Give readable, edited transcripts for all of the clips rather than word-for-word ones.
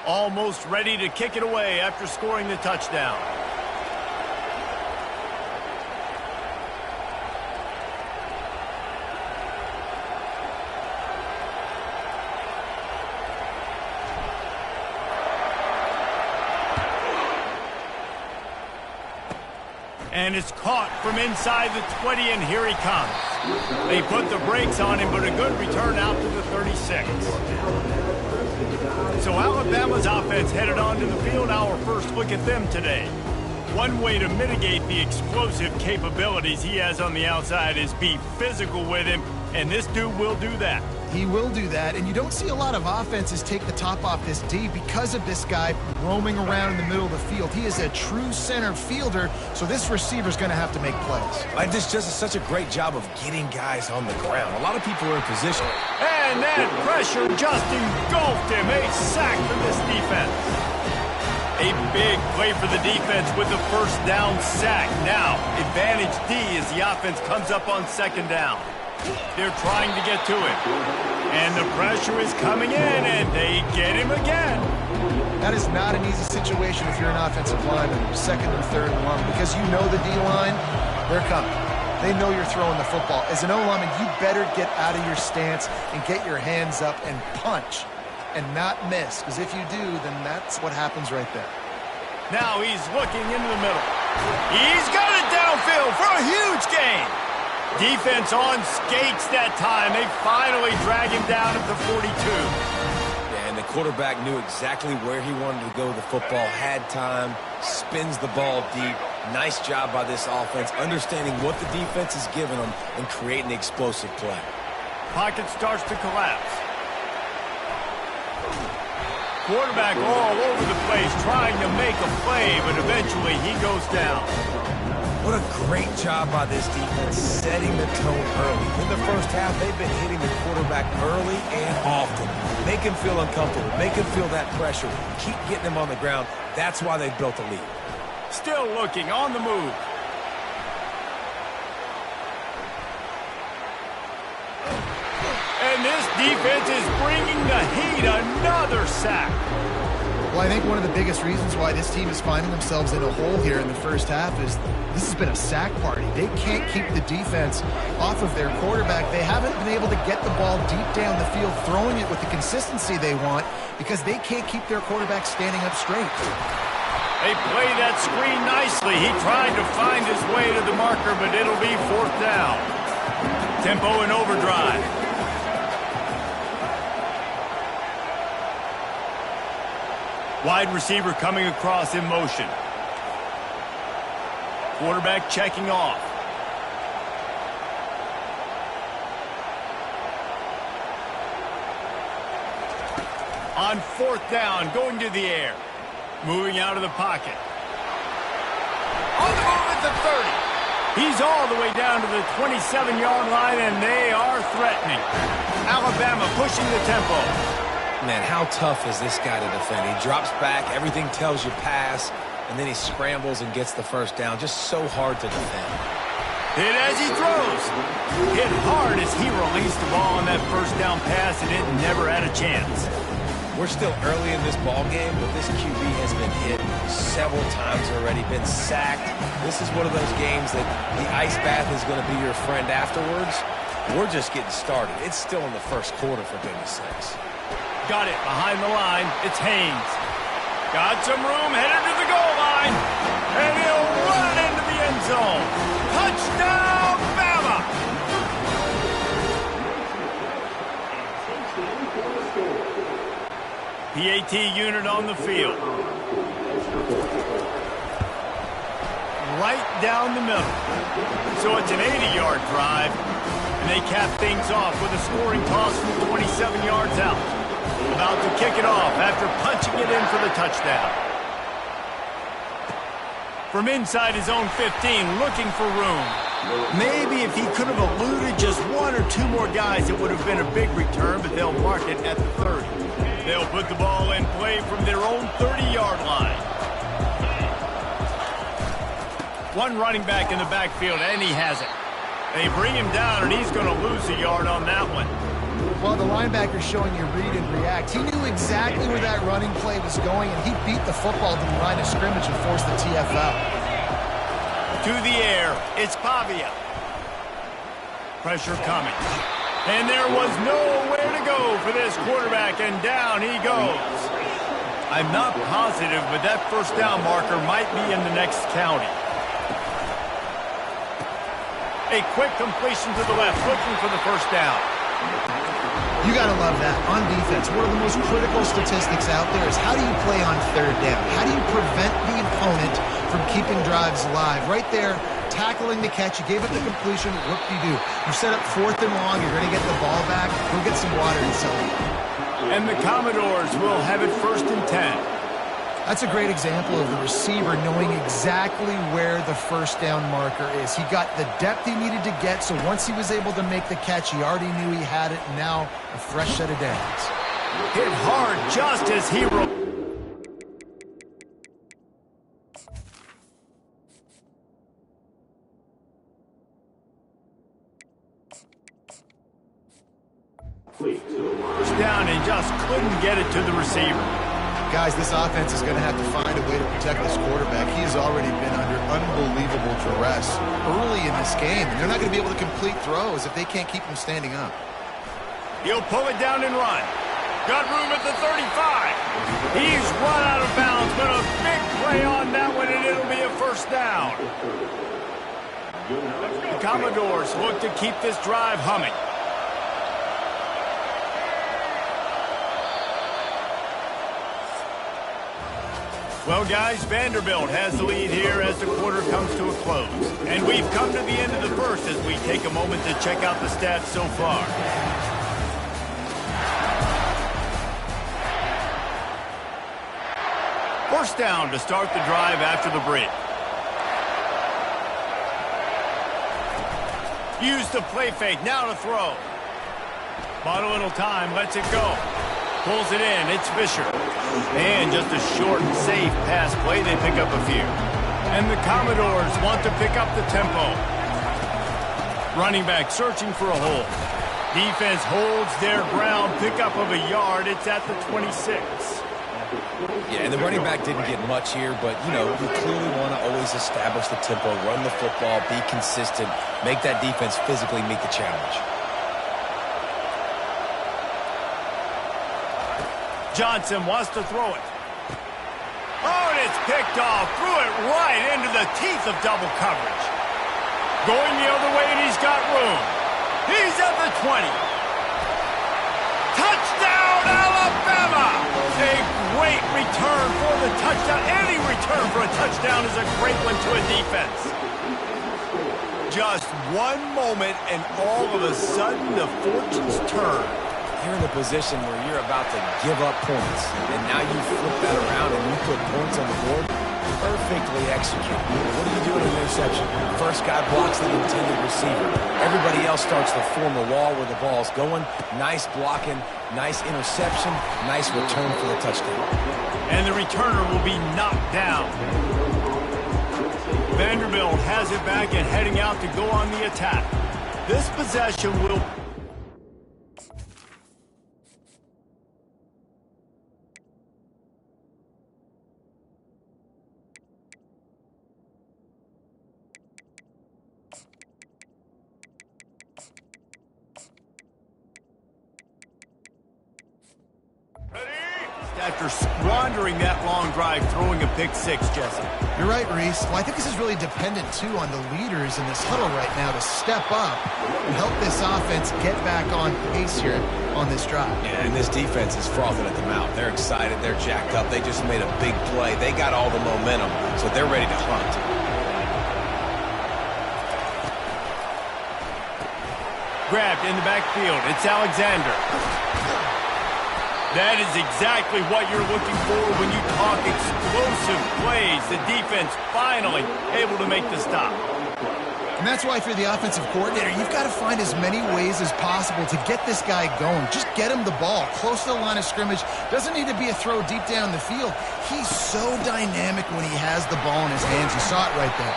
Almost ready to kick it away after scoring the touchdown. And it's caught from inside the 20, and here he comes. They put the brakes on him, but a good return out to the 36. So Alabama's offense headed onto the field. Our first look at them today. One way to mitigate the explosive capabilities he has on the outside is be physical with him, and this dude will do that. He will do that, and you don't see a lot of offenses take the top off this D because of this guy roaming around in the middle of the field. He is a true center fielder, so this receiver's going to have to make plays. And this just is such a great job of getting guys on the ground. A lot of people are in position. And that pressure just engulfed him. A sack for this defense. A big play for the defense with the first down sack. Now, advantage D as the offense comes up on second down. They're trying to get to it. And the pressure is coming in, and they get him again. That is not an easy situation if you're an offensive lineman, second and third and long, because you know the D-line, they're coming. They know you're throwing the football. As an O-lineman, you better get out of your stance and get your hands up and punch and not miss, because if you do, then that's what happens right there. Now he's looking into the middle. He's got it downfield for a huge gain. Defense on skates that time. They finally drag him down at the 42. Yeah, and the quarterback knew exactly where he wanted to go with the football, had time, spins the ball deep. Nice job by this offense, understanding what the defense is giving them and creating the explosive play. Pocket starts to collapse. Quarterback all over the place trying to make a play, but eventually he goes down. What a great job by this defense setting the tone early. In the first half, they've been hitting the quarterback early and often. Make him feel uncomfortable. Make him feel that pressure. Keep getting him on the ground. That's why they've built a lead. Still looking on the move. And this defense is bringing the heat. Another sack. Well, I think one of the biggest reasons why this team is finding themselves in a hole here in the first half is this has been a sack party. They can't keep the defense off of their quarterback. They haven't been able to get the ball deep down the field, throwing it with the consistency they want because they can't keep their quarterback standing up straight. They play that screen nicely. He tried to find his way to the marker, but it'll be fourth down. Tempo in overdrive. Wide receiver coming across in motion. Quarterback checking off. On fourth down, going to the air. Moving out of the pocket. On the move at the 30. He's all the way down to the 27-yard line, and they are threatening. Alabama pushing the tempo. Man, how tough is this guy to defend? He drops back, everything tells you pass, and then he scrambles and gets the first down. Just so hard to defend. Hit as he throws. Hit hard as he released the ball on that first down pass, and it never had a chance. We're still early in this ball game, but this QB has been hit several times already, been sacked. This is one of those games that the ice bath is going to be your friend afterwards. We're just getting started. It's still in the first quarter, for goodness sakes. Got it behind the line. It's Haynes. Got some room, headed to the goal line. And he'll run it into the end zone. Touchdown, Bama! PAT unit on the field. Right down the middle. So it's an 80-yard drive. And they cap things off with a scoring toss from 27 yards out. About to kick it off after punching it in for the touchdown. From inside his own 15, looking for room. Maybe if he could have eluded just one or two more guys, it would have been a big return, but they'll mark it at the 30. They'll put the ball in play from their own 30-yard line. One running back in the backfield, and he has it. They bring him down, and he's going to lose a yard on that one. Well, the linebacker's showing you read and react. He knew exactly where that running play was going, and he beat the football to the line of scrimmage and forced the TFL. To the air, it's Pavia. Pressure coming. And there was nowhere to go for this quarterback, and down he goes. I'm not positive, but that first down marker might be in the next county. A quick completion to the left, looking for the first down. You got to love that. On defense, one of the most critical statistics out there is how do you play on third down? How do you prevent the opponent from keeping drives alive? Right there, tackling the catch. You gave up the completion. Whoop-de-doo. You set up 4th and long. You're going to get the ball back. Go get some water inside. And the Commodores will have it 1st and 10. That's a great example of the receiver knowing exactly where the first down marker is. He got the depth he needed to get, so once he was able to make the catch, he already knew he had it, and now a fresh set of downs. Hit hard just as he rolled. First down and just couldn't get it to the receiver. Guys, this offense is going to have to find a way to protect this quarterback. He has already been under unbelievable duress early in this game, and they're not going to be able to complete throws if they can't keep him standing up. He'll pull it down and run. Got room at the 35. He's run out of bounds, but a big play on that one, and it'll be a first down. The Commodores look to keep this drive humming. Well, guys, Vanderbilt has the lead here as the quarter comes to a close. And we've come to the end of the first as we take a moment to check out the stats so far. First down to start the drive after the break. Use the play fake, now to throw. Bought a little time, lets it go. Pulls it in, it's Fisher. And just a short and safe pass play, they pick up a few. And the Commodores want to pick up the tempo. Running back searching for a hole. Defense holds their ground, pickup of a yard, it's at the 26. Yeah, and the running back didn't get much here, but, you know, you clearly want to always establish the tempo, run the football, be consistent, make that defense physically meet the challenge. Johnson wants to throw it. Oh, and it's picked off. Threw it right into the teeth of double coverage. Going the other way, and he's got room. He's at the 20. Touchdown, Alabama! A great return for the touchdown. Any return for a touchdown is a great one to a defense. Just one moment, and all of a sudden, the fortunes turn. You're in a position where you're about to give up points, and now you flip that around and you put points on the board. Perfectly executed. What do you do in an interception? First guy blocks the intended receiver. Everybody else starts to form a wall where the ball's going. Nice blocking, nice interception, nice return for the touchdown. And the returner will be knocked down. Vanderbilt has it back and heading out to go on the attack. This possession will... After squandering that long drive, throwing a pick six, Jesse. You're right, Reese. Well, I think this is really dependent, too, on the leaders in this huddle right now to step up and help this offense get back on pace here on this drive. Yeah, and this defense is frothing at the mouth. They're excited. They're jacked up. They just made a big play. They got all the momentum, so they're ready to hunt. Grabbed in the backfield. It's Alexander. That is exactly what you're looking for when you talk explosive plays. The defense finally able to make the stop. And that's why if you're the offensive coordinator, you've got to find as many ways as possible to get this guy going. Just get him the ball close to the line of scrimmage. Doesn't need to be a throw deep down the field. He's so dynamic when he has the ball in his hands. You saw it right there.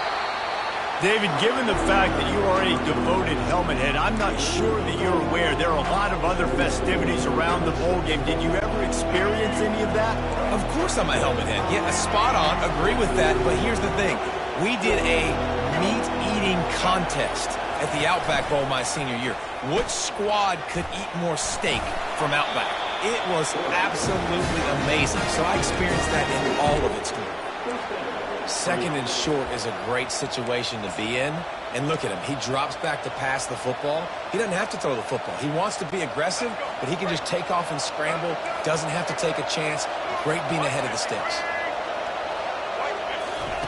David, given the fact that you are a devoted helmet head, I'm not sure that you're aware there are a lot of other festivities around the bowl game. Did you ever experience any of that? Of course I'm a helmet head. Yeah, spot on. Agree with that. But here's the thing. We did a meat-eating contest at the Outback Bowl my senior year. Which squad could eat more steak from Outback? It was absolutely amazing. So I experienced that in all of its glory. Second and short is a great situation to be in. And look at him. He drops back to pass the football. He doesn't have to throw the football. He wants to be aggressive, but he can just take off and scramble. Doesn't have to take a chance. Great being ahead of the sticks.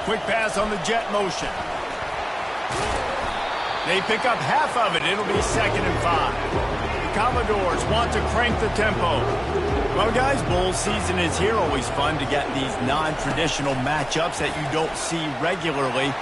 Quick pass on the jet motion. They pick up half of it. It'll be 2nd and 5. The Commodores want to crank the tempo. Well, guys, bowl season is here. Always fun to get these non-traditional matchups that you don't see regularly.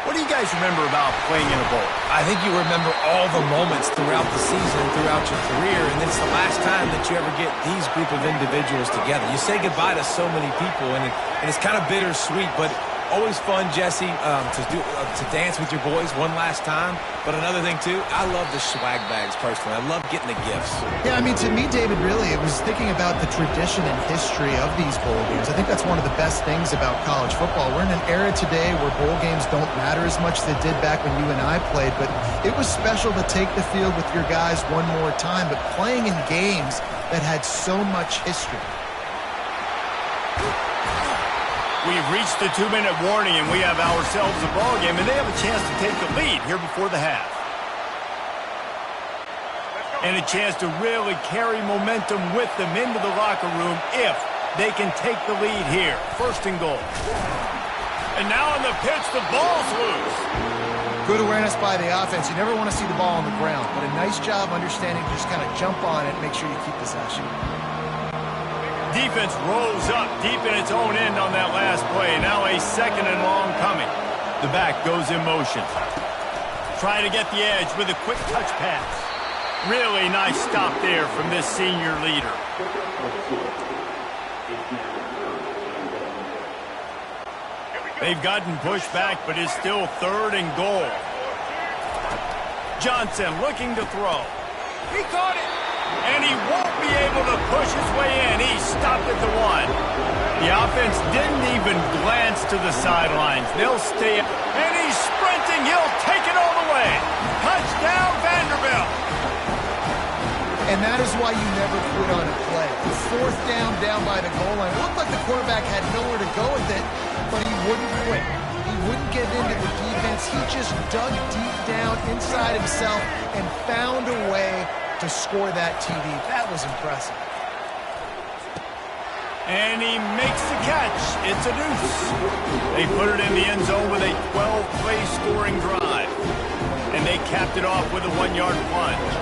What do you guys remember about playing in a bowl? I think you remember all the moments throughout the season, throughout your career, and it's the last time that you ever get these group of individuals together. You say goodbye to so many people, and it's kind of bittersweet, but always fun, Jesse, to dance with your boys one last time. But another thing, too, I love the swag bags personally. I love getting the gifts. Yeah, I mean, to me, David, really, it was thinking about the tradition and history of these bowl games. I think that's one of the best things about college football. We're in an era today where bowl games don't matter as much as they did back when you and I played, but it was special to take the field with your guys one more time, but playing in games that had so much history. We've reached the 2-minute warning, and we have ourselves a ball game, and they have a chance to take the lead here before the half. And a chance to really carry momentum with them into the locker room if they can take the lead here. 1st and goal. And now on the pitch, the ball's loose. Good awareness by the offense. You never want to see the ball on the ground, but a nice job understanding to just kind of jump on it and make sure you keep possession. Defense rolls up deep in its own end on that last play. Now a 2nd and long coming. The back goes in motion. Trying to get the edge with a quick touch pass. Really nice stop there from this senior leader. They've gotten pushed back, but it's still 3rd and goal. Johnson looking to throw. He caught it. And he won't be able to push his way in. He stopped at the 1. The offense didn't even glance to the sidelines. They'll stay. And he's sprinting. He'll take it all the way. Touchdown, Vanderbilt. And that is why you never quit on a play. 4th down by the goal line. It looked like the quarterback had nowhere to go with it, but he wouldn't quit. He wouldn't get into the defense. He just dug deep down inside himself and found a way to score that TD. That was impressive. And he makes the catch. It's a deuce. They put it in the end zone with a 12-play scoring drive. And they capped it off with a 1-yard plunge.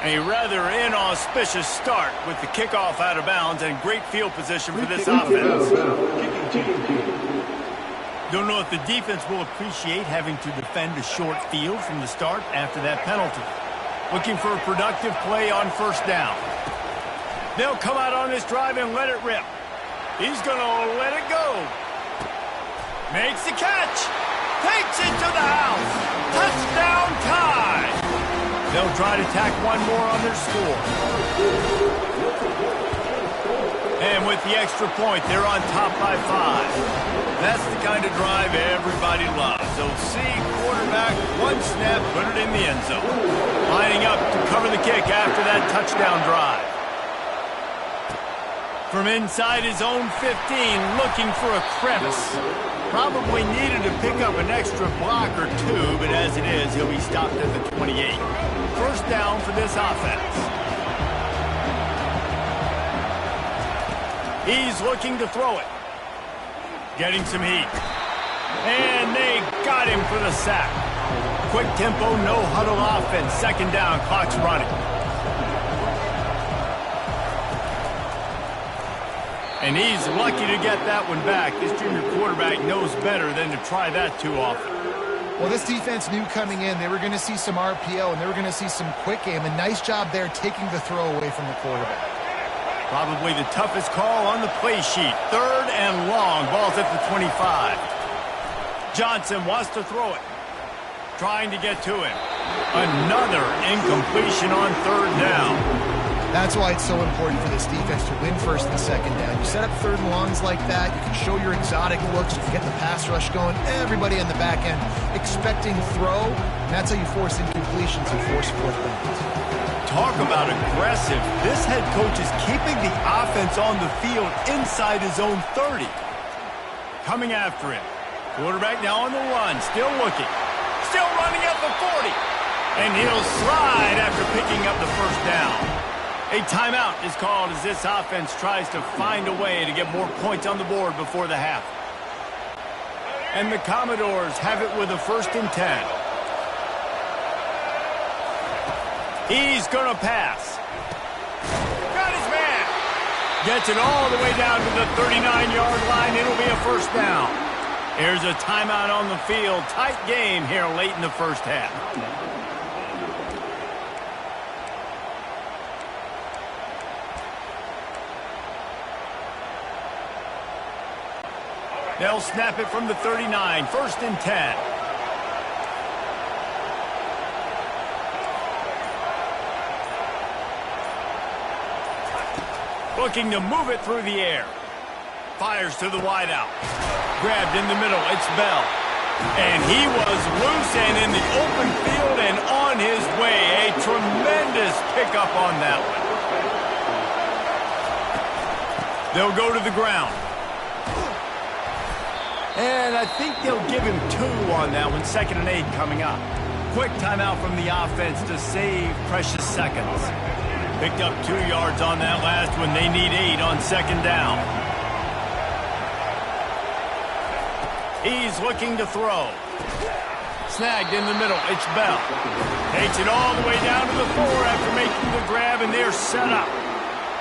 A rather inauspicious start with the kickoff out of bounds and great field position for this offense. Don't know if the defense will appreciate having to defend a short field from the start after that penalty. Looking for a productive play on 1st down. They'll come out on this drive and let it rip. He's going to let it go. Makes the catch. Takes it to the house. Touchdown tie. They'll try to tack one more on their score. And with the extra point, they're on top by 5. That's the kind of drive everybody loves. OC, quarterback, one snap, put it in the end zone. Lining up to cover the kick after that touchdown drive. From inside his own 15, looking for a crevice. Probably needed to pick up an extra block or 2, but as it is, he'll be stopped at the 28. 1st down for this offense. He's looking to throw it. Getting some heat. And they got him for the sack. Quick tempo, no huddle offense. 2nd down, clock's running. And he's lucky to get that one back. This junior quarterback knows better than to try that too often. Well, this defense knew coming in they were going to see some RPO and they were going to see some quick game. A nice job there taking the throw away from the quarterback. Probably the toughest call on the play sheet. 3rd and long. Ball's at the 25. Johnson wants to throw it. Trying to get to him. Another incompletion on 3rd down. That's why it's so important for this defense to win 1st and 2nd down. You set up 3rd and longs like that, you can show your exotic looks, you can get the pass rush going, everybody on the back end expecting throw, and that's how you force incompletions and force 4th downs. Talk about aggressive. This head coach is keeping the offense on the field inside his own 30. Coming after him. Quarterback now on the run, still looking. Still running at the 40. And he'll slide after picking up the 1st down. A timeout is called as this offense tries to find a way to get more points on the board before the half. And the Commodores have it with a 1st and 10. He's going to pass. Got his man. Gets it all the way down to the 39-yard line. It'll be a 1st down. Here's a timeout on the field. Tight game here late in the 1st half. They'll snap it from the 39. 1st and 10. Looking to move it through the air. Fires to the wideout. Grabbed in the middle. It's Bell. And he was loose and in the open field and on his way. A tremendous pickup on that one. They'll go to the ground. And I think they'll give him 2 on that one. 2nd and 8 coming up. Quick timeout from the offense to save precious seconds. Picked up 2 yards on that last one. They need 8 on 2nd down. He's looking to throw. Snagged in the middle. It's Bell. Takes it all the way down to the 4 after making the grab, and they're set up.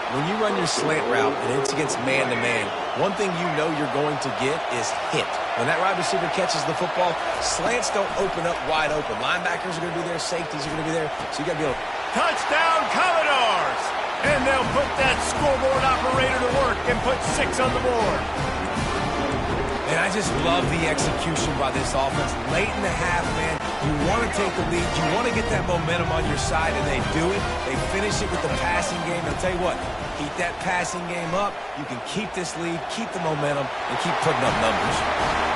When you run your slant route and it's against man-to-man, one thing you know you're going to get is hit. When that wide receiver catches the football, slants don't open up wide open. Linebackers are going to be there. Safeties are going to be there. So you got to be able to... Touchdown, Commodores! And they'll put that scoreboard operator to work and put 6 on the board. And I just love the execution by this offense. Late in the half, man, you want to take the lead. You want to get that momentum on your side, and they do it. They finish it with the passing game. I'll tell you what, keep that passing game up. You can keep this lead, keep the momentum, and keep putting up numbers.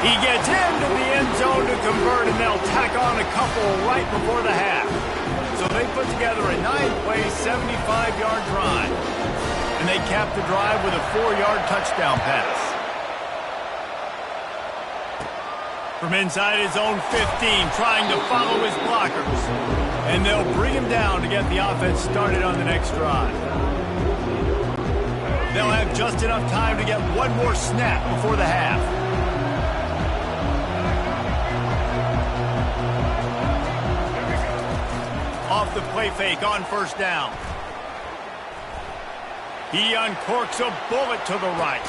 He gets into the end zone to convert, and they'll tack on a couple right before the half. So they put together a 9-play, 75-yard drive. And they cap the drive with a 4-yard touchdown pass. From inside his own 15, trying to follow his blockers. And they'll bring him down to get the offense started on the next drive. They'll have just enough time to get one more snap before the half. Off the play fake on 1st down. He uncorks a bullet to the right.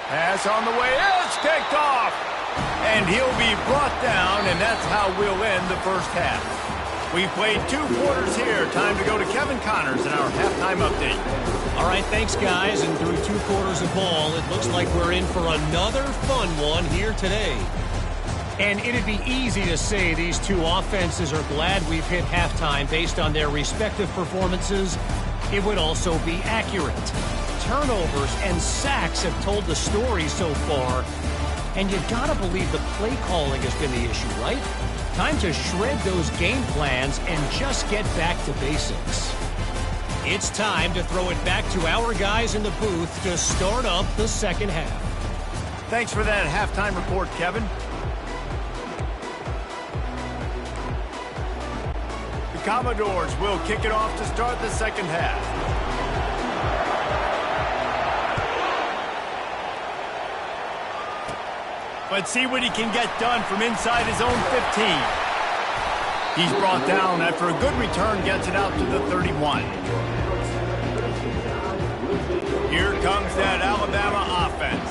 Pass on the way. It's kicked off. And he'll be brought down, and that's how we'll end the 1st half. We've played 2 quarters here. Time to go to Kevin Connors in our halftime update. All right, thanks, guys. And through 2 quarters of ball, it looks like we're in for another fun one here today. And it'd be easy to say these 2 offenses are glad we've hit halftime based on their respective performances. It would also be accurate. Turnovers and sacks have told the story so far. And you gotta believe the play calling has been the issue, right? Time to shred those game plans and just get back to basics. It's time to throw it back to our guys in the booth to start up the 2nd half. Thanks for that halftime report, Kevin. The Commodores will kick it off to start the 2nd half. Let's see what he can get done from inside his own 15. He's brought down after a good return, gets it out to the 31. Here comes that Alabama offense.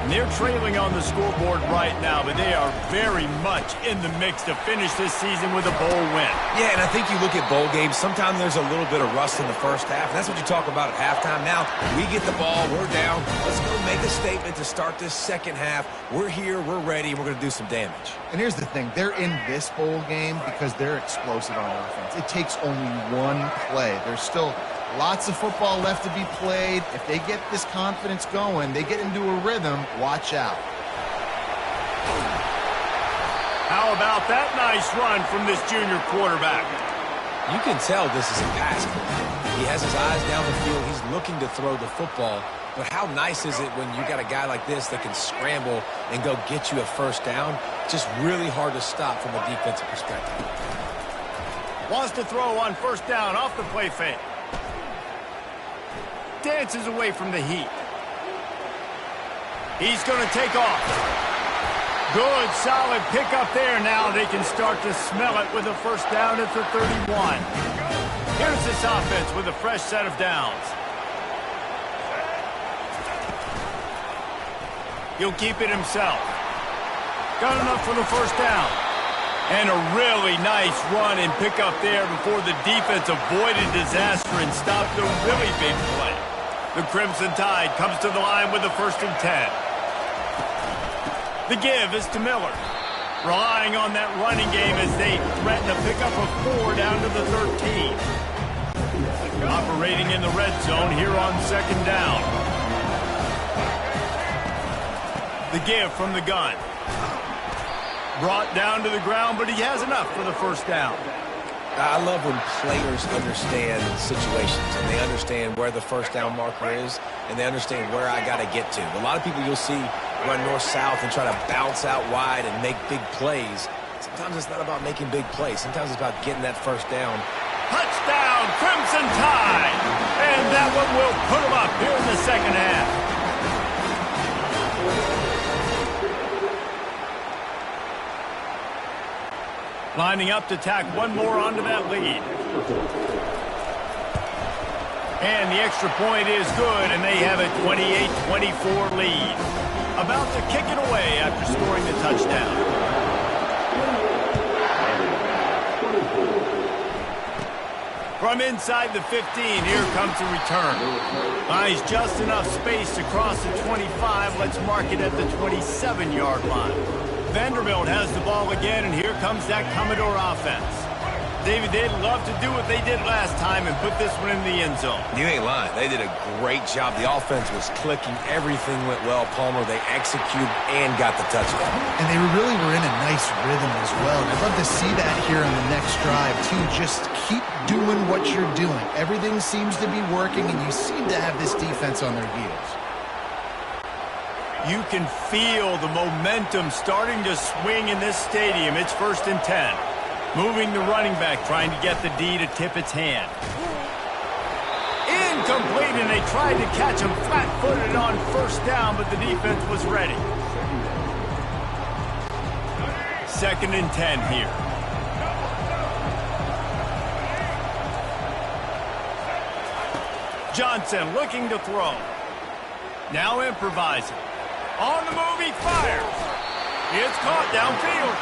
And they're trailing on the scoreboard right now, but they are very much in the mix to finish this season with a bowl win. Yeah, and I think you look at bowl games, sometimes there's a little bit of rust in the first half. And that's what you talk about at halftime. Now, we get the ball, we're down. Let's go make a statement to start this second half. We're here, we're ready, and we're going to do some damage. And here's the thing. They're in this bowl game because they're explosive on offense. It takes only one play. There's still lots of football left to be played. If they get this confidence going, they get into a rhythm, watch out. How about that nice run from this junior quarterback? You can tell this is a pass play. He has his eyes down the field. He's looking to throw the football. But how nice is it when you got a guy like this that can scramble and go get you a first down? Just really hard to stop from a defensive perspective. Wants to throw on first down off the play fake. Dances away from the heat. He's going to take off. Good, solid pickup there. Now they can start to smell it with a first down at the 31. Here's this offense with a fresh set of downs. He'll keep it himself. Got enough for the first down. And a really nice run and pickup there before the defense avoided disaster and stopped a really big play. The Crimson Tide comes to the line with a 1st and 10. The give is to Miller. Relying on that running game as they threaten a pickup of 4 down to the 13. Operating in the red zone here on 2nd down. The give from the gun. Brought down to the ground, but he has enough for the first down. I love when players understand situations and they understand where the first down marker is and they understand where I got to get to. A lot of people you'll see run north-south and try to bounce out wide and make big plays. Sometimes it's not about making big plays. Sometimes it's about getting that first down. Touchdown, Crimson Tide! And that one will put them up here in the second half. Lining up to tack one more onto that lead. And the extra point is good, and they have a 28-24 lead. About to kick it away after scoring the touchdown. From inside the 15, here comes the return. Buys just enough space to cross the 25. Let's mark it at the 27-yard line. Vanderbilt has the ball again, and here comes that Commodore offense. David, they'd love to do what they did last time and put this one in the end zone. You ain't lying. They did a great job. The offense was clicking. Everything went well, Palmer. They executed and got the touchdown. And they really were in a nice rhythm as well. And I'd love to see that here on the next drive, too. Just keep doing what you're doing. Everything seems to be working, and you seem to have this defense on their heels. You can feel the momentum starting to swing in this stadium. It's 1st and 10. Moving the running back, trying to get the D to tip its hand. Incomplete, and they tried to catch him flat-footed on first down, but the defense was ready. 2nd and 10 here. Johnson looking to throw. Now improvising. On the move, he fires. It's caught downfield.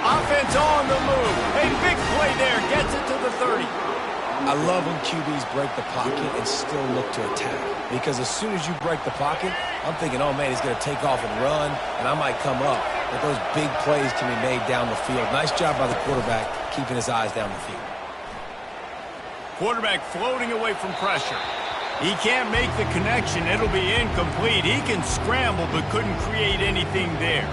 Offense on the move. A big play there. Gets it to the 30. I love when QBs break the pocket and still look to attack. Because as soon as you break the pocket, I'm thinking, oh, man, he's going to take off and run, and I might come up. But those big plays can be made down the field. Nice job by the quarterback keeping his eyes down the field. Quarterback floating away from pressure. He can't make the connection. It'll be incomplete. He can scramble but couldn't create anything there.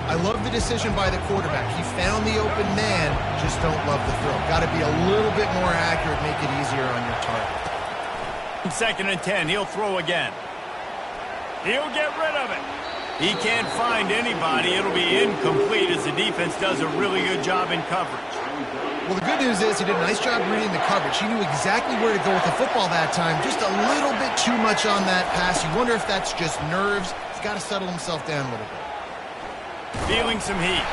I love the decision by the quarterback. He found the open man, just don't love the throw. Got to be a little bit more accurate, make it easier on your target. 2nd and 10, he'll throw again. He'll get rid of it. He can't find anybody. It'll be incomplete as the defense does a really good job in coverage. Well, the good news is he did a nice job reading the coverage. He knew exactly where to go with the football that time. Just a little bit too much on that pass. You wonder if that's just nerves. He's got to settle himself down a little bit. Feeling some heat.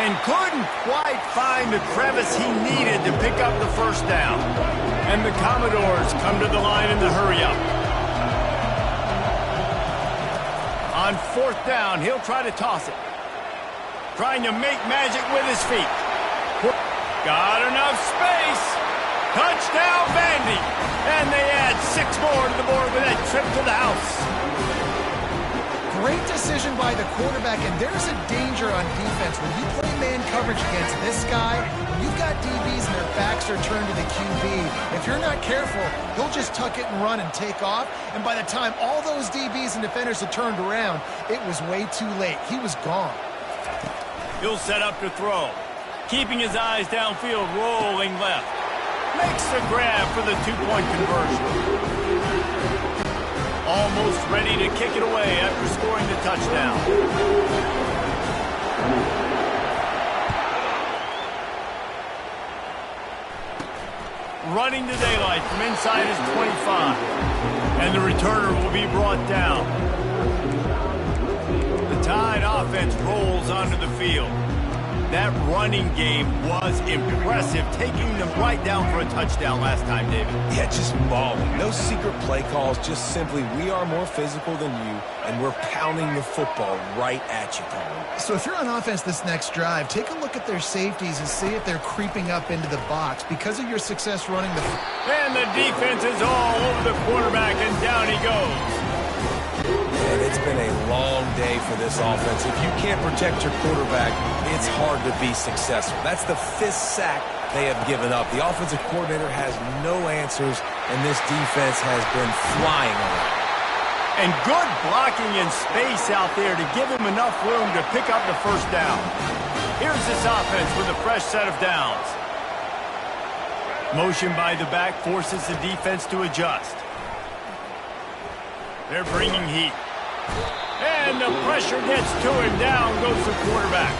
And couldn't quite find the crevice he needed to pick up the first down. And the Commodores come to the line in the hurry-up. On 4th down, he'll try to toss it. Trying to make magic with his feet. Got enough space. Touchdown, Vandy. And they add 6 more to the board with that trip to the house. Great decision by the quarterback, and there's a danger on defense. When you play man coverage against this guy, when you've got DBs and their backs are turned to the QB, if you're not careful, he'll just tuck it and run and take off. And by the time all those DBs and defenders had turned around, it was way too late. He was gone. He'll set up to throw. Keeping his eyes downfield, rolling left. Makes the grab for the 2-point conversion. Almost ready to kick it away after scoring the touchdown. Running to daylight from inside his 25. And the returner will be brought down. The Tide offense rolls onto the field. That running game was impressive, taking them right down for a touchdown last time, David. Yeah, just mauling. No secret play calls, just simply we are more physical than you, and we're pounding the football right at you, Colin. So if you're on offense this next drive, take a look at their safeties and see if they're creeping up into the box because of your success running the... And the defense is all over the quarterback, and down he goes. And it's been a long day for this offense. If you can't protect your quarterback, it's hard to be successful. That's the 5th sack they have given up. The offensive coordinator has no answers, and this defense has been flying around. And good blocking in space out there to give him enough room to pick up the 1st down. Here's this offense with a fresh set of downs. Motion by the back forces the defense to adjust. They're bringing heat. And the pressure gets to him. Down goes the quarterback.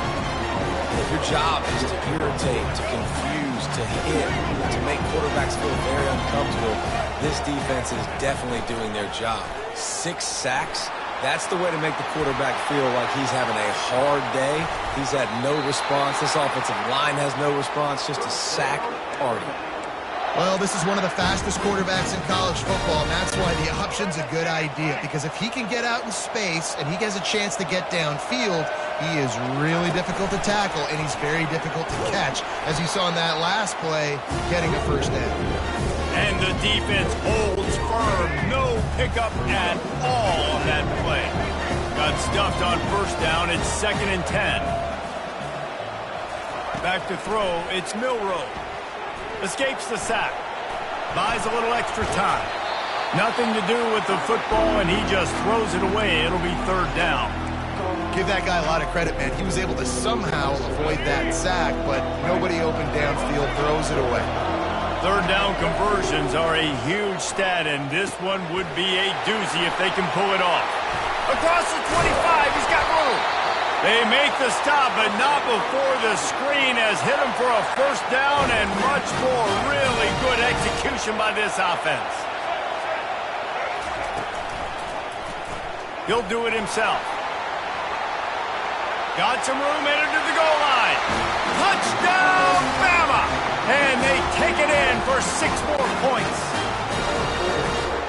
Your job is to irritate, to confuse, to hit, to make quarterbacks feel very uncomfortable. This defense is definitely doing their job. 6 sacks, that's the way to make the quarterback feel like he's having a hard day. He's had no response. This offensive line has no response, just a sack party. Well, this is one of the fastest quarterbacks in college football, and that's why the option's a good idea. Because if he can get out in space and he has a chance to get downfield, he is really difficult to tackle, and he's very difficult to catch, as you saw in that last play, getting a 1st down. And the defense holds firm. No pickup at all on that play. Got stuffed on 1st down. It's 2nd and 10. Back to throw. It's Milroe. Escapes the sack. Buys a little extra time. Nothing to do with the football, and he just throws it away. It'll be 3rd down. Give that guy a lot of credit, man. He was able to somehow avoid that sack, but nobody open downfield, throws it away. 3rd down conversions are a huge stat, and this one would be a doozy if they can pull it off. Across the 25, he's got room. They make the stop, but not before the screen has hit him for a 1st down and much more. Really good execution by this offense. He'll do it himself. Got some room, headed to the goal line. Touchdown, Bama! And they take it in for 6 more points.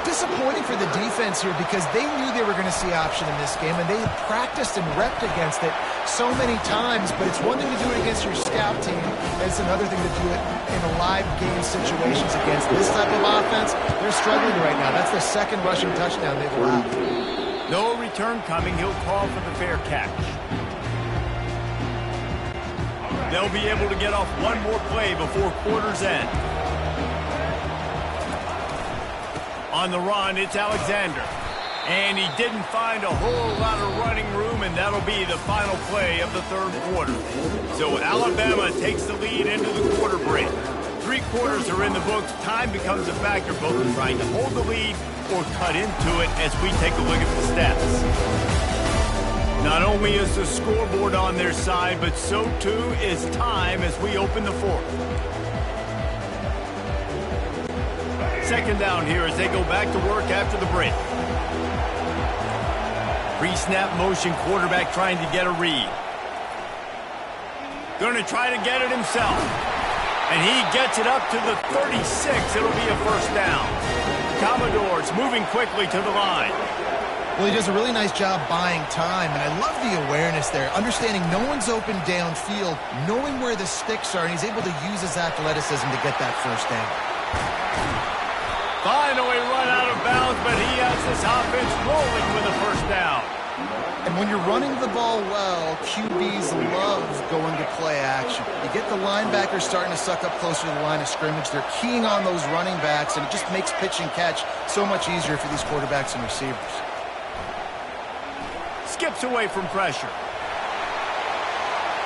Disappointing for the defense here because they knew they were going to see option in this game, and they had practiced and repped against it so many times, but it's one thing to do it against your scout team, and it's another thing to do it in live game situations against this type of offense. They're struggling right now. That's the 2nd rushing touchdown they've allowed. No return coming. He'll call for the fair catch. They'll be able to get off one more play before quarter's end. On the run, it's Alexander. And he didn't find a whole lot of running room, and that'll be the final play of the 3rd quarter. So Alabama takes the lead into the quarter break. 3 quarters are in the books. Time becomes a factor, both in trying to hold the lead or cut into it as we take a look at the stats. Not only is the scoreboard on their side, but so too is time as we open the 4th. 2nd down here as they go back to work after the break. Pre-snap motion, quarterback trying to get a read. Going to try to get it himself. And he gets it up to the 36. It'll be a 1st down. Commodores moving quickly to the line. Well, he does a really nice job buying time, and I love the awareness there, understanding no one's open downfield, knowing where the sticks are, and he's able to use his athleticism to get that first down. Finally run out of bounds, but he has this offense rolling with a first down. And when you're running the ball well, QBs love going to play action. You get the linebackers starting to suck up closer to the line of scrimmage. They're keying on those running backs, and it just makes pitch and catch so much easier for these quarterbacks and receivers. Skips away from pressure.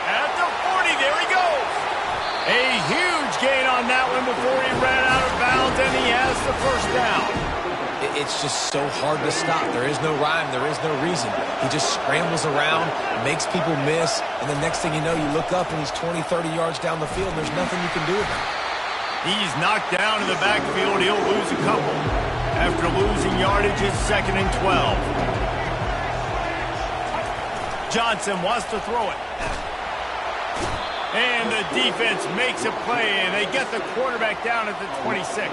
At the 40, there he goes. A huge gain on that one before he ran out of bounds, and he has the first down. It's just so hard to stop. There is no rhyme. There is no reason. He just scrambles around, makes people miss, and the next thing you know, you look up and he's 20, 30 yards down the field. There's nothing you can do about it. He's knocked down in the backfield. He'll lose a couple. After losing yardage, it's 2nd and 12. Johnson wants to throw it. And the defense makes a play, and they get the quarterback down at the 26.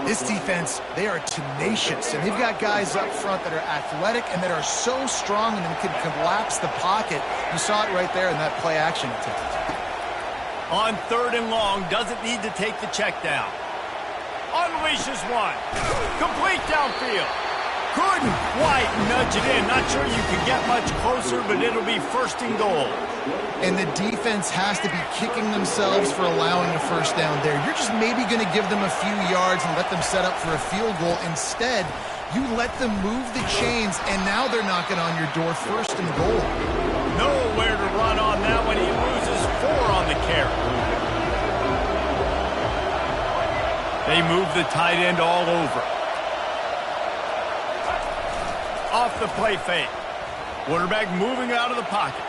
This defense, they are tenacious, and they've got guys up front that are athletic and that are so strong and can collapse the pocket. You saw it right there in that play-action attempt. On 3rd and long, doesn't need to take the check down. Unleashes one. Complete downfield. Couldn't quite nudge it in. Not sure you can get much closer, but it'll be 1st and goal. And the defense has to be kicking themselves for allowing a first down there. You're just maybe going to give them a few yards and let them set up for a field goal. Instead, you let them move the chains, and now they're knocking on your door 1st and goal. Nowhere to run on that one. He loses 4 on the carry. They move the tight end all over. Off the play fake. Quarterback moving out of the pocket.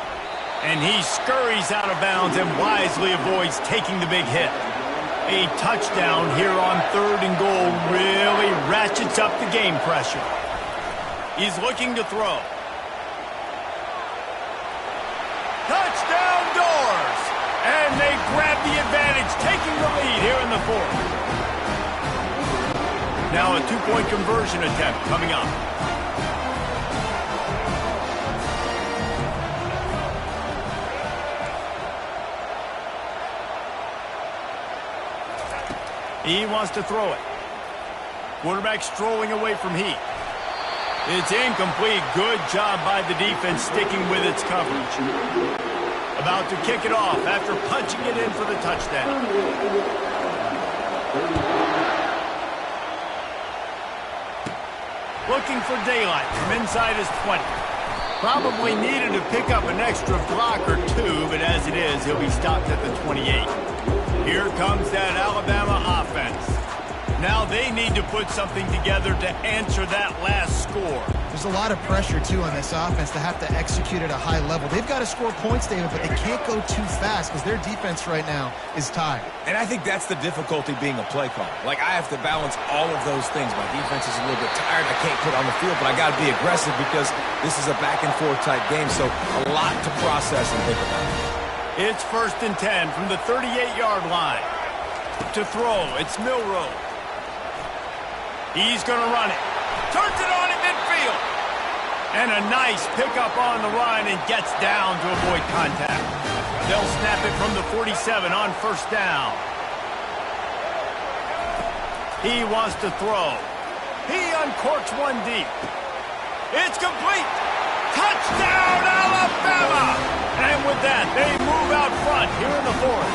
And he scurries out of bounds and wisely avoids taking the big hit. A touchdown here on 3rd and goal really ratchets up the game pressure. He's looking to throw. Touchdown Doors! And they grab the advantage, taking the lead here in the 4th. Now a 2-point conversion attempt coming up. He wants to throw it. Quarterback strolling away from heat. It's incomplete. Good job by the defense sticking with its coverage. About to kick it off after punching it in for the touchdown. Looking for daylight from inside his 20. Probably needed to pick up an extra block or 2, but as it is, he'll be stopped at the 28. Here comes that Alabama offense. Now they need to put something together to answer that last score. There's a lot of pressure, too, on this offense to have to execute at a high level. They've got to score points, David, but they can't go too fast because their defense right now is tired. And I think that's the difficulty being a play caller. Like, I have to balance all of those things. My defense is a little bit tired. I can't put on the field, but I got to be aggressive because this is a back-and-forth type game, so a lot to process and think about. It's 1st and 10 from the 38-yard line. To throw, it's Milroe. He's going to run it. Turns it on at midfield. And a nice pickup on the run and gets down to avoid contact. They'll snap it from the 47 on 1st down. He wants to throw. He uncorks one deep. It's complete. Touchdown, Alabama! And with that, they move out front here in the 4th.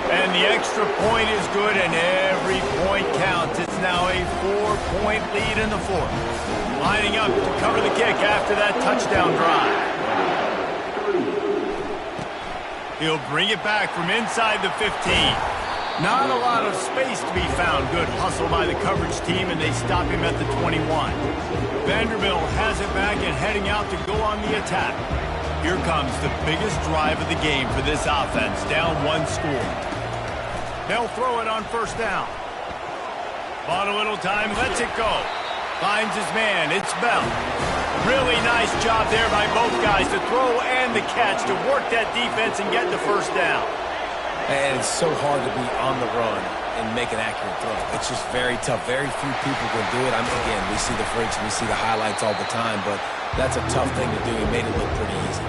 And the extra point is good, and every point counts. It's now a 4-point lead in the 4th. Lining up to cover the kick after that touchdown drive. He'll bring it back from inside the 15. Not a lot of space to be found. Good hustle by the coverage team, and they stop him at the 21. Vanderbilt has it back and heading out to go on the attack. Here comes the biggest drive of the game for this offense, down 1 score. They'll throw it on 1st down. Bought a little time, lets it go. Finds his man, it's Bell. Really nice job there by both guys to throw and the catch to work that defense and get the 1st down. And it's so hard to be on the run and make an accurate throw. It's just very tough. Very few people can do it. Again, we see the freaks and we see the highlights all the time, but that's a tough thing to do. He made it look pretty easy.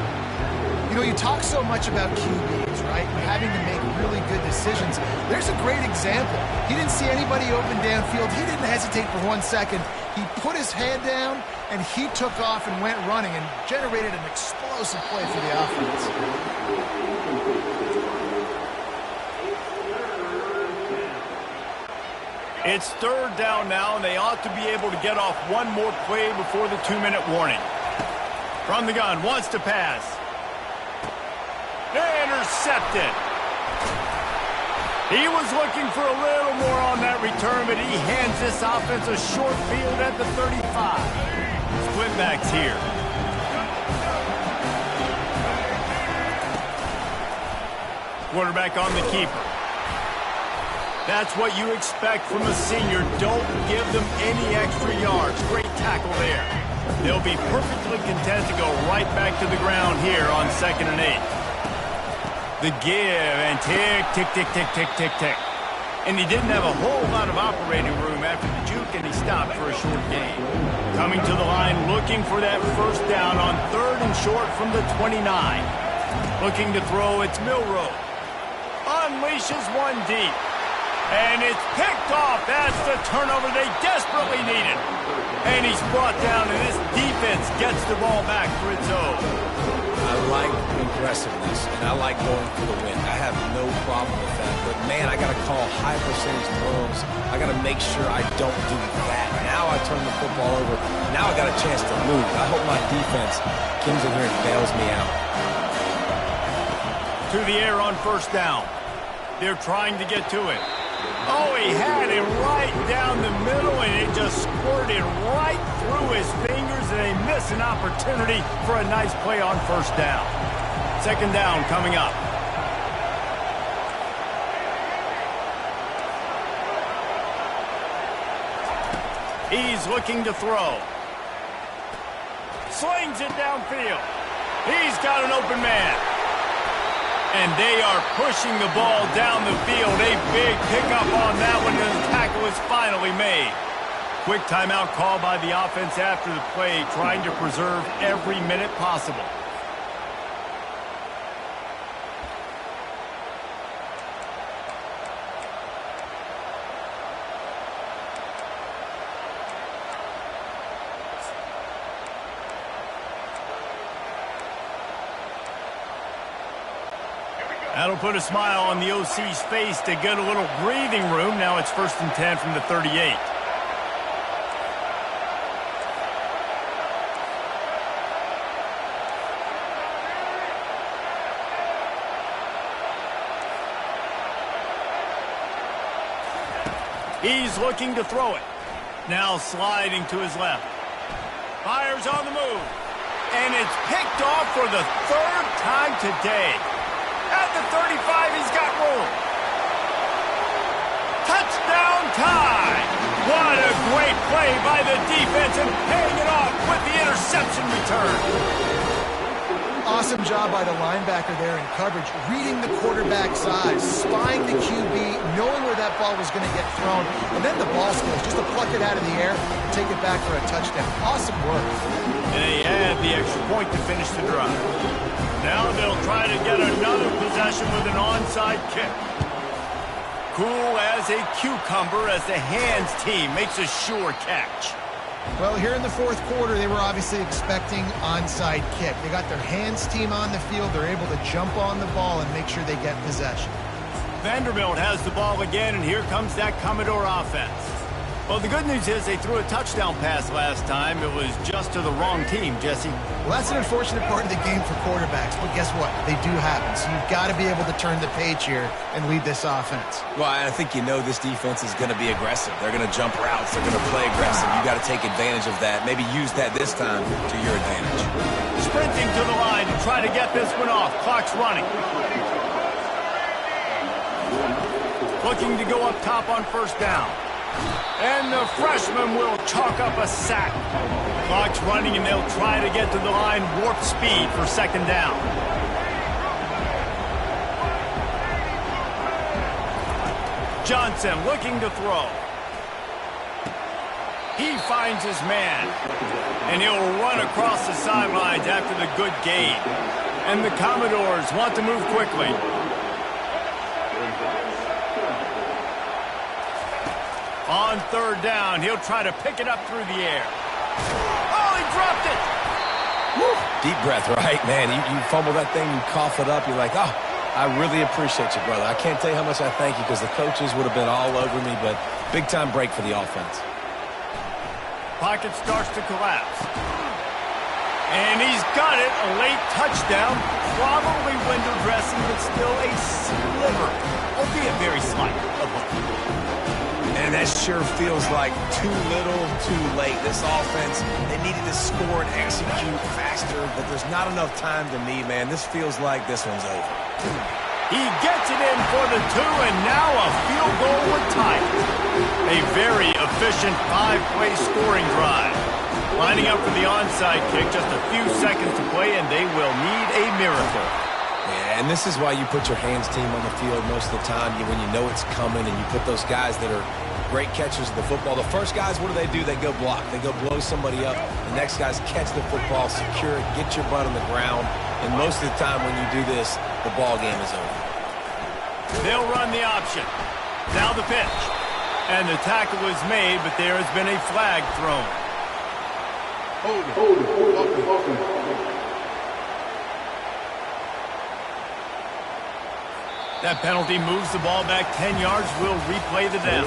You know, you talk so much about QBs, right? Having to make really good decisions. There's a great example. He didn't see anybody open downfield. He didn't hesitate for 1 second. He put his head down, and he took off and went running and generated an explosive play for the offense. It's 3rd down now, and they ought to be able to get off one more play before the 2-minute warning. From the gun, wants to pass. Intercepted. He was looking for a little more on that return, but he hands this offense a short field at the 35. Split backs here. Quarterback on the keeper. That's what you expect from a senior. Don't give them any extra yards. Great tackle there. They'll be perfectly content to go right back to the ground here on 2nd and 8. The give, and tick, tick, tick, tick, tick, tick, tick. And he didn't have a whole lot of operating room after the juke, and he stopped for a short gain. Coming to the line, looking for that 1st down on 3rd and short from the 29. Looking to throw, it's Milrow. Unleashes one deep. And it's picked off. That's the turnover they desperately needed. And he's brought down, and this defense gets the ball back for its own. I like aggressiveness, and I like going for the win. I have no problem with that. But, man, I got to call high percentage throws. I got to make sure I don't do that. Now I turn the football over. Now I got a chance to move. I hope my defense comes in here and bails me out. To the air on 1st down. They're trying to get to it. Oh, he had it right down the middle, and it just squirted right through his fingers, and they miss an opportunity for a nice play on 1st down. 2nd down coming up. He's looking to throw. Slings it downfield. He's got an open man. And they are pushing the ball down the field. A big pickup on that one, and the tackle is finally made. Quick timeout call by the offense after the play, trying to preserve every minute possible. That'll put a smile on the OC's face to get a little breathing room. Now it's 1st and 10 from the 38. He's looking to throw it. Now sliding to his left. Fires on the move. And it's picked off for the 3rd time today. At the 35, he's got room. Touchdown tie. What a great play by the defense, and paying it off with the interception return. Awesome job by the linebacker there in coverage, reading the quarterback's eyes, spying the QB, knowing where that ball was going to get thrown, and then the ball skills, just to pluck it out of the air and take it back for a touchdown. Awesome work. And they add the extra point to finish the drive. Now they'll try to get another possession with an onside kick. Cool as a cucumber as the hands team makes a sure catch. Well, here in the 4th quarter, they were obviously expecting onside kick. They got their hands team on the field. They're able to jump on the ball and make sure they get possession. Vanderbilt has the ball again, and here comes that Commodore offense. Well, the good news is they threw a touchdown pass last time. It was just to the wrong team, Jesse. Well, that's an unfortunate part of the game for quarterbacks, but guess what? They do happen, so you've got to be able to turn the page here and lead this offense. Well, I think you know this defense is going to be aggressive. They're going to jump routes. They're going to play aggressive. You got to take advantage of that. Maybe use that this time to your advantage. Sprinting to the line to try to get this one off. Clock's running. Looking to go up top on 1st down. And the freshman will chalk up a sack. Clock's running, and they'll try to get to the line warp speed for 2nd down. Johnson looking to throw. He finds his man. And he'll run across the sidelines after the good gain. And the Commodores want to move quickly. On third down, he'll try to pick it up through the air. Oh, he dropped it! Woo. Deep breath, right, man? You fumble that thing, you cough it up, you're like, oh, I really appreciate you, brother. I can't tell you how much I thank you because the coaches would have been all over me, but big-time break for the offense. Pocket starts to collapse. And he's got it, a late touchdown. Probably window dressing, but still a sliver, albeit very slight, of hope. And that sure feels like too little, too late. This offense, they needed to score and execute faster, but there's not enough time to me, man. This feels like this one's over. He gets it in for the 2, and now a field goal would tie it. A very efficient 5-play scoring drive. Lining up for the onside kick, just a few seconds to play, and they will need a miracle. Yeah, and this is why you put your hands team on the field most of the time when you know it's coming, and you put those guys that are great catchers of the football. The first guys, what do? They go block. They go blow somebody up. The next guys catch the football, secure it, get your butt on the ground. And most of the time when you do this, the ball game is over. They'll run the option. Now the pitch. And the tackle is made, but there has been a flag thrown. Hold it. That penalty moves the ball back 10 yards. We'll replay the down.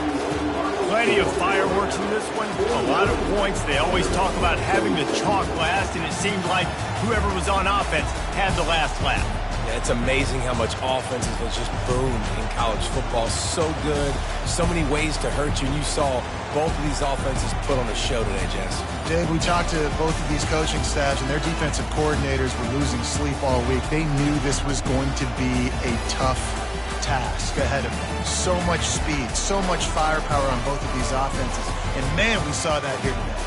Plenty of fireworks in this one. A lot of points. They always talk about having the chalk last, and it seemed like whoever was on offense had the last laugh. Yeah, it's amazing how much offenses will just boom in college football. So good. So many ways to hurt you. And you saw both of these offenses put on a show today, Jess. Dave, we talked to both of these coaching staffs, and their defensive coordinators were losing sleep all week. They knew this was going to be a tough task ahead of them. So much speed, so much firepower on both of these offenses. And, man, we saw that here today.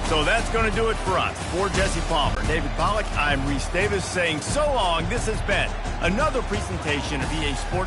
So that's going to do it for us. For Jesse Palmer, David Pollack, I'm Reese Davis saying so long. This has been another presentation of EA Sports.